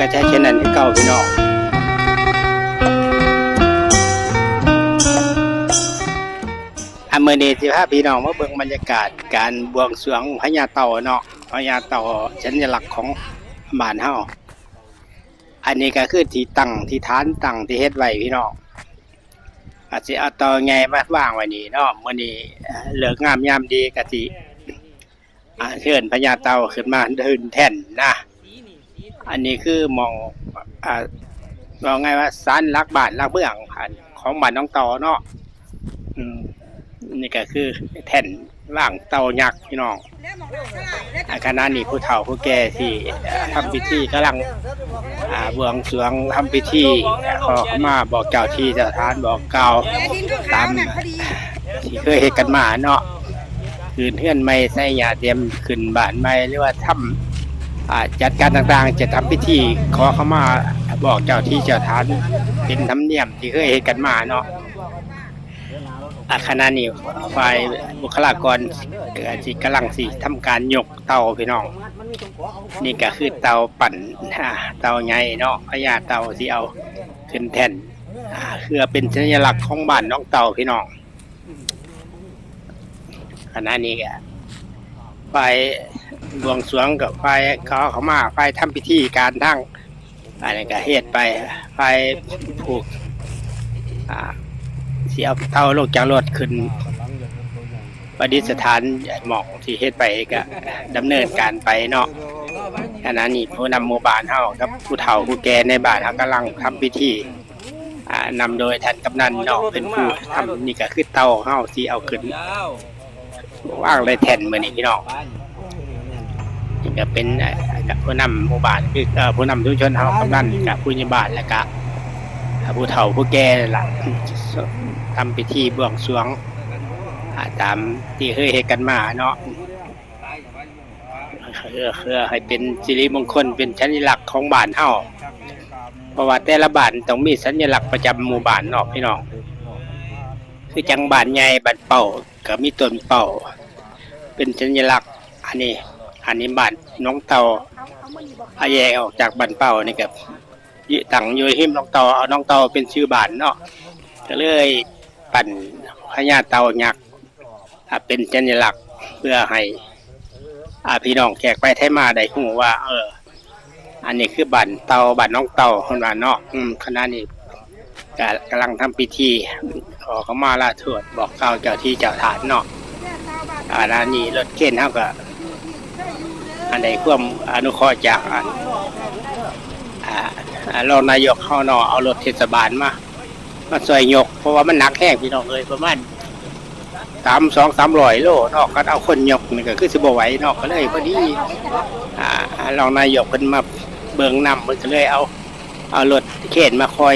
ก็ใช้เช่นนั้นที่เก่าพี่น้องเมื่อนี้ที่พาพี่น้องมาเบิ่งบรรยากาศการบวงสรวงพญาเต่าเนาะพญาเต่าสัญลักษณ์ของบ้านเฮาอันนี้ก็คือที่ตั้งที่ฐานตั้งที่เฮ็ดไว้พี่น้องอาจสิเอาเต่าใหญ่มาวางไว้นี่เนาะมื้อนี้เลิกงามยามดีก็สิเชิญพญาเต่าขึ้นมาเดินแท่นนะอันนี้คือมองว่าไงว่าศาลหลักบ้านหลักเมืองของบ้านน้องเต่าเนาะนี่ก็คือแท่นว่างเต่ายักษ์พี่น้องขณะนี้ผู้เฒ่าผู้แก่ที่ทำพิธีกำลังบวงสรวงทำพิธีขอเข้ามาบอกเจ้าที่เจ้าทานบอกกล่าวตามที่เคยเฮ็ดกันมาเนาะคืนเฮือนใหม่ใส่หญ้าเตรียมขึ้นบ้านใหม่หรือว่าทำจัดการต่างๆจะทำพิธีขอเข้ามาบอกเจ้าที่เจ้าทานเป็นธรรมเนียมที่เคยเฮ็ดกันมาเนาะขณะนี้ฝ่ายบุคลากรที่กำลังสิทำการยกเตาพี่น้องนี่ก็คือเตาปั่นเตาใหญ่เนาะพญาเตาที่เอาขึ้นแท่นเพื่อเป็นสัญลักษณ์ของบ้านน้องเตาพี่น้องขณะนี้ก็ฝ่ายบวงสรวงกับฝ่ายเขามาฝ่ายทำพิธีการทั้งอะไรก็เฮ็ดไปฝ่ายผูกเสียเท่าโลกจากรถขึ้นประดิษฐานหมอกที่เฮ็ดไปก็ดำเนินการไปเนาะขณะนี้ผู้นำหมู่บ้านเฮากับผู้เฒ่าผู้แก่ในบ้านเฮากำลังทำพิธีนำโดยท่านกำนันเนาะเป็นผู้ทำนี่ก็คือเตาเฮาที่เอาขึ้นว่างเลยแท่นมื้อนี้พี่น้องนี่ก็เป็นผู้นำหมู่บ้านคือผู้นำชุมชนเฮากำนันกับผู้ใหญ่บ้านแล้วก็ผู้เฒ่าผู้แก่ล่ะทำพิธีบวงสรวงตามที่เคยเฮ็ดกันมาเนาะเพื่อให้เป็นสิริมงคลเป็นสัญลักษณ์ของบ้านเฮาเพราะว่าแต่ละบ้านต้องมีสัญลักษณ์ประจำหมู่บ้านเนาะพี่น้องคือจังบ้านใหญ่บ้านเป่าก็มีต้นเป่าเป็นสัญลักษณ์อันนี้บ้านน้องเต่าแยกออกจากบ้านเป่านี่ก็ตั้งอยู่หิมน้องเต่าเอาน้องเต่าเป็นชื่อบ้านเนาะก็เลยปั่นพญาเต่ายักษ์เป็นสัญลักษณ์เพื่อให้พี่น้องแขกไปไทยมาได้รู้ว่าอันนี้คือบ้านเต่าบ้านน้องเต่าคนว่าเนาะขณะนี้กำลังทำพิธีขอเข้ามาลาโทษบอกกล่าวเจ้าที่เจ้าทานเนาะขณะนี้รถเข็นเฮาก็อันใดความอนุเคราะห์จากรองนายกเฮาเนาะเอารถเทศบาลมาช่วยยกเพราะว่ามันหนักแห้งพี่น้องเลยประมาณ300 โลเนาะก็เอาคนยกนี่ก็คือสิบ่ไหวเนาะก็เลยพอดีรองนายกเพิ่นมาเบิ่งนำเพิ่นก็เลยเอารถเข็นมาคอย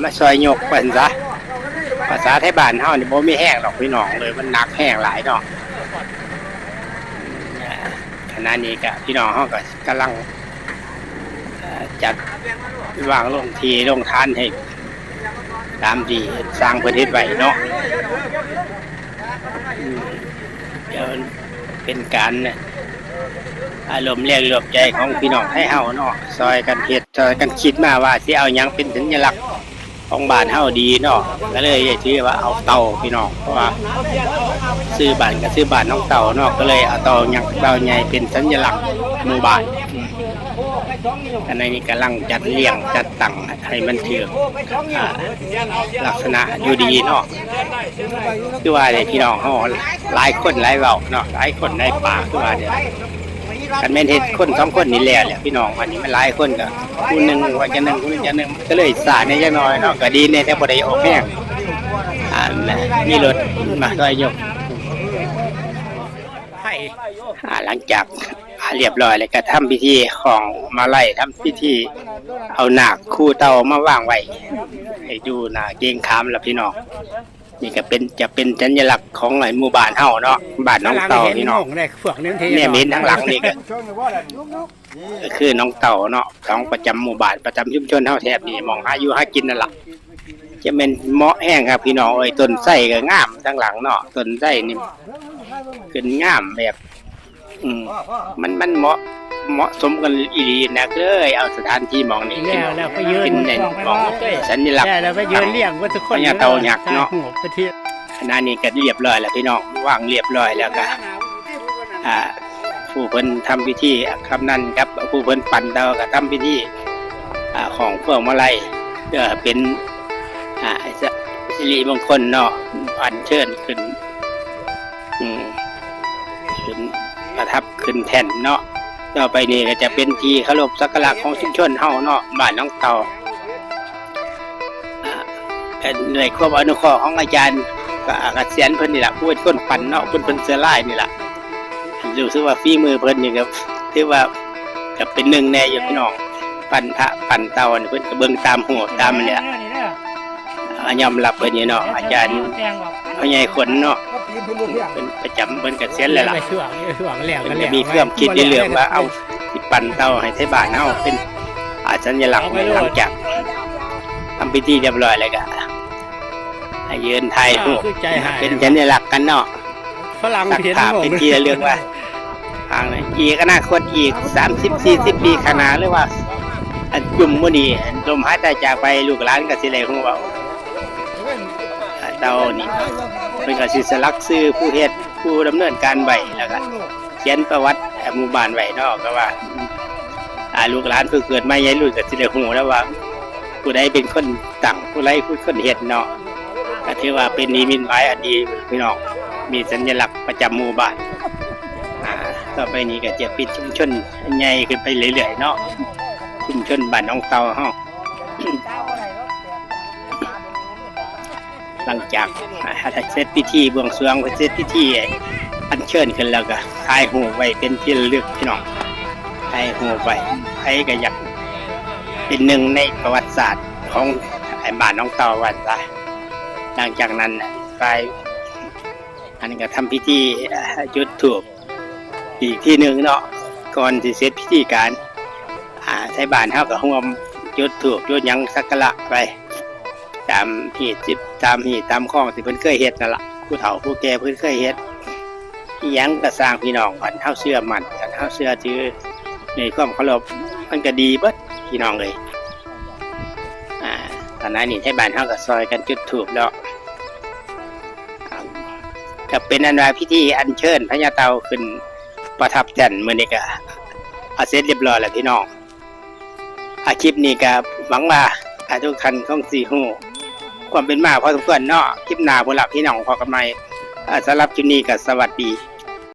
มาช่วยยกเพิ่นซะภาษาไทยบ้านเฮานี่บ่มีแห้งหรอกพี่น้องเลยมันหนักแห้งหลายเนาะขณะนี้ก็พี่น้องเฮาก็กำลังจัดวางลงทีลงทานให้ตามที่สร้างประเทศไว้เนาะเดี๋ยวเป็นการอารมณ์แรงรวมใจของพี่น้องไทยเฮาเนาะซอยกันเฮ็ดซอยกันคิดมาว่าสิเอาหยังเป็นสัญลักษณ์ของบ้านเฮาดีเนาะก็เลยถือว่าเอาเต่าพี่น้องเพราะว่าซื้อบ้านก็ซื้อบ้านน้องเต่าเนาะก็เลยเอาเต่ายักษ์เต่าใหญ่เป็นสัญลักษณ์หมู่บ้านอันนี้กำลังจัดเลี้ยงจัดตั้งให้มันถือลักษณะอยู่ดีเนาะคือว่าเนี่ยพี่น้องเฮาหลายคนหลายเว้าเนาะหลายคนหลายปากคือว่าเนี่ยกันแม่นเฮ็ดคน2คนนี่แหละพี่น้องอันนี้มันหลายคนก็ผู้นึงว่าจะนึงผู้นึงจะนึงก็เลยสาเนี่ยจักหน่อยเนาะก็ดีเนี่ยแต่บ่ได้ออกแห้งมีรถมาช่วยยกให้หลังจากเรียบร้อยแล้วก็ทำพิธีของมาไล่ทำพิธีเอาหนักคู่เต่ามาวางไว้ให้ดูหน้าเกรงขามแล้วพี่น้องนี่ก็จะเป็นสัญลักษณ์ของหมู่บ้านเฮาเนาะบ้านน้องเต่าพี่น้องเนี่ยเห็นทางหลังนี่ก็คือน้องเต่าเนาะของประจำหมู่บ้านประจำชุมชนเฮาแถบนี้มองหาอยู่หากินนั่นล่ะจะเป็นเหมาะแห้งครับพี่น้องต้นไทรก็งามทางหลังเนาะต้นไทรนี่ขึ้นงามแบบมันเหมาะ เหมาะสมกันอีหลีนักเลยเอาสถานที่หมองนี้แล้วไปยืน เป็นในหมองสัญลักษณ์ แล้วไปยืนเรียงว่าทุกคน พญาเต่ายักษ์เนาะ ไปเที่ยว ขณะนี้ก็เรียบร้อยแล้วพี่น้องวางเรียบร้อยแล้วก็ผู้เพิ่นทำพิธีคำนั้นครับผู้เพิ่นปั่นเต่าก็ทำพิธีของพวกมาลัยเป็นสิริมงคลเนาะอัญเชิญขึ้นขึ้นประทับขึ้นแท่นเนาะต่อไปนี้ก็จะเป็นที่เคารพสักการะของชุมชนเฮาเนาะบ้านน้องเต่าหน่วยควบอนุเคราะห์ของอาจารย์ก็เกษียณเพิ่นนี่ล่ะผู้เป็นคนปั่นเนาะเพิ่นเสือลายนี่ล่ะรู้สึกว่าฝีมือเพิ่นนี่ก็ถือว่าก็เป็นหนึ่งแน่อยู่พี่น้องปั่นพระปั่นเต่าเพิ่นก็เบิ่งตามหัวตามเนี่ยยอมรับเพิ่นนี่เนาะอาจารย์พ่อใหญ่ขนเนาะเป็นประจำเพิ่นเกษียณแล้วล่ะ ช่วงแล้ว มันจะมีเครื่องคิดในเรื่องว่าเอาสิปั่นเต่าให้ไทบ้านเฮาเป็นสัญลักษณ์หลังจากทำพิธีเรียบร้อยแล้วก็ให้ยืนถ่ายรูปเป็นสัญลักษณ์กันเนาะ ฝรั่ง ตัก เห็น ภาพเป็นที่ระลึกว่าทางอีกอนาคตอีก30-40 ปีข้างหน้าหรือว่ากลุ่มมื้อนี้ลมหายใจจากไปลูกหลานก็สิได้ฮู้ว่าเต่านี่เพิ่นก็สิสลักชื่อผู้เฮ็ดผู้ดำเนินการไว้แล้วก็เขียนประวัติหมู่บ้านไว้เนาะก็ว่าลูกหลานเพิ่งเกิดมาใหญ่รุ่นก็สิได้ฮู้แล้วว่าผู้ใดเป็นคนตั้งผู้ใดเป็นคนเฮ็ดเนาะก็ถือว่าเป็นนิมิตหมายอันดีพี่น้องมีสัญลักษณ์ประจำหมู่บ้านต่อไปนี้ก็จะเป็นชุมชนใหญ่ขึ้นไปเรื่อยๆเนาะชุมชนบ้านน้องเต่าเฮา หลังจากเสร็จพิธีบวงสรวงเสร็จพิธีอัญเชิญขึ้นแล้วก็ถ่ายรูปไว้เป็นที่ระลึกพี่น้องถ่ายรูปไว้ใครก็อยากเป็นหนึ่งในประวัติศาสตร์ของบ้านน้องเต่าวันซะหลังจากนั้นไปอันนี้ก็ทำพิธีจุดธูปอีกที่หนึ่งเนาะก่อนที่เสร็จพิธีการไทบ้านเฮาก็ร่วมจุดธูปจุดหยังสักการะไปตามหีบตามข้องที่เพิ่นเคยเฮ็ดนั่นล่ะผู้เฒ่าผู้แก่เพิ่นเคยเฮ็ดอีหยังก็สร้างพี่น้องกันเฮาเชื่อมั่นกันเฮาเชื่อถือในความเคารพมันก็ดีเบิดพี่น้องเลยตอนนั้นนี่ไทบ้านเฮาก็ซอยกันจุดธูปแล้วก็เป็นอันว่าพิธีอัญเชิญพญาเต่าขึ้นประทับแท่นมื้อนี้ก็เสร็จเรียบร้อยแล้วพี่น้องคลิปนี้ก็หวังว่าทุกท่านคงสิฮู้ความเป็นมาพอสมควรเนาะคลิปหน้าพุ่นล่ะพี่น้องพอกันใหม่สำหรับคลิปนี้ก็สวัสดี